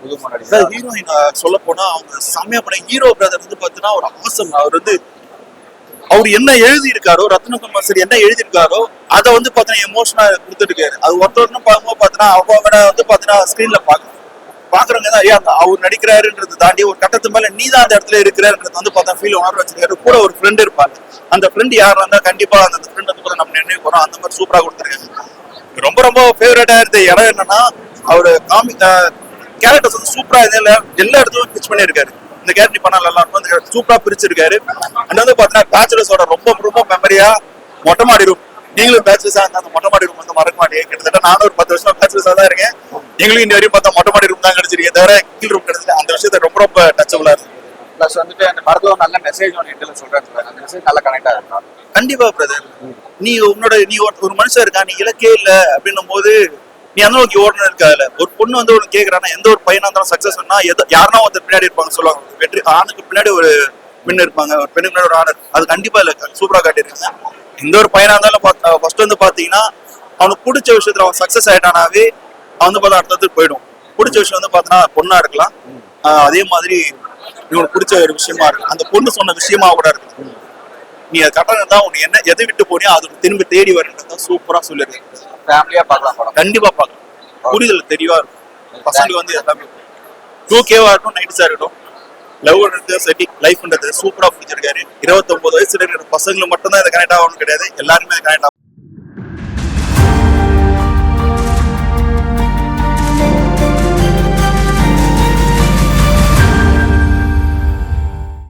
புது நடிகர். ஹீரோயின் சொல்ல போனா அவங்க செம்மையா பண்ண. ஹீரோ பிரதர் வந்து பாத்தீங்கன்னா ஒரு ஆசம். அவர் வந்து அவர் என்ன எழுதி இருக்காரோ, ரத்னகுமார் சார் என்ன எழுதி இருக்காரோ அதை வந்து பாத்தீங்கன்னா எமோஷனா கொடுத்துருக்காரு. அது ஒருத்தரும் பார்க்கும்போது பாத்தீங்கன்னா அவங்கள வந்து பாத்தீங்கன்னா ஸ்கிரீன்ல பாக்குறவங்க தான் ஏன் அவர் நடிக்கிறாருன்றது தாண்டி ஒரு கட்டத்து மேல நீ தான் அந்த இடத்துல இருக்கிறன்றது வந்து பார்த்தா ஃபீல் உணர்வு வச்சிருக்காரு. கூட ஒரு ஃப்ரெண்ட் இருப்பாங்க. அந்த ஃப்ரெண்ட் யாரா இருந்தா கண்டிப்பா அந்த ஃப்ரெண்ட் வந்து கூட நம்ம நினைவு போறோம். அந்த மாதிரி சூப்பரா கொடுத்துருக்காங்க. ரொம்ப ரொம்ப ஃபேவரட்டா இருந்த இடம் என்னன்னா அவரு கேரக்டர்ஸ் வந்து சூப்பரா எல்லா இடத்துலயும் பிச் பண்ணிருக்காரு. இந்த கேரக்டர் பண்ணா நல்லா இருக்கும். சூப்பரா பிரிச்சிருக்காரு. அண்ட் வந்து பாத்தீங்கன்னா பேச்சுலர்ஸோட ரொம்ப ரொம்ப மெமரியா மொட்டை மாடி ரூம். நீங்களும் பேச்சுலர்ஸா இருந்தா அந்த மொட்டை மாடி ரூம் வந்து மறக்க மாட்டேங்க. கிட்டத்தட்ட நானும் ஒரு 10 வருஷமா பேச்சுலர்ஸா தான் இருக்கேன். எங்களுக்கு இந்த வரையும் பார்த்தா மொட்டை மாடி ரூம் தான் கிடைச்சிருக்கேன் தவிர கீழ் ரூம் கிடைச்சது. அந்த விஷயத்த ரொம்ப ரொம்ப டச்சபிளா இருக்கு. பிளஸ் வந்துட்டு அந்த படத்துல நல்ல மெசேஜ் ஒன்று இன்டர்ல சொல்றாங்க. அந்த மெசேஜ் நல்லா கனெக்ட் ஆகுது. கண்டிப்பா பிரதர். நீ ஒரு மனுஷன் இருக்கா, நீ இலக்கே இல்ல அப்படின்னும் போது நீ அந்த நோக்கி ஓடணும் இருக்காதுல. ஒரு பொண்ணு வந்து ஒரு கேக்குறானா, எந்த ஒரு பையனா இருந்தாலும் சக்சஸ் பண்ணா யாருன்னா ஒருத்தர் பின்னாடி இருப்பாங்க சொல்லுவாங்க. வெற்றி ஆணுக்கு பின்னாடி ஒரு பெண் இருப்பாங்க, ஒரு பெண்ணுக்கு பின்னாடி ஒரு ஆண். அது கண்டிப்பா இல்ல, சூப்பரா காட்டியிருக்காங்க. எந்த ஒரு பையனா இருந்தாலும் ஃபர்ஸ்ட் வந்து பாத்தீங்கன்னா அவனுக்கு பிடிச்ச விஷயத்துல அவன் சக்சஸ் ஆயிட்டானாவே அவன் வந்து பார்த்தா அடுத்தது போயிடும். பிடிச்ச விஷயம் வந்து பாத்தீங்கன்னா பொண்ணா இருக்கலாம், அதே மாதிரி இவனுக்கு பிடிச்ச ஒரு விஷயமா இருக்கு, அந்த பொண்ணு சொன்ன விஷயமா கூட இருக்கு. நீ அது கரெக்டாக தான் உனக்கு என்ன எதை விட்டு போனியோ அது திரும்பி தேடி வரன்றதான் சூப்பரா சொல்லிருக்கேன். ஃபேமிலியா பார்க்கலாம் படம். கண்டிப்பா பார்க்கலாம். புரிதல் தெளிவா இருக்கும். பசங்களுக்கு வந்து எல்லாமே 2Kவா இருக்கும், 90s இருக்கட்டும். லவ்ன்றது சரி, லைஃப்ன்றது சூப்பரா பிடிச்சிருக்காரு. 29 வயசுல இருக்கிற பசங்களுக்கு மட்டும்தான் இதை கனெக்ட் ஆகணும்னு கிடையாது, எல்லாருமே கனெக்ட் ஆகும்.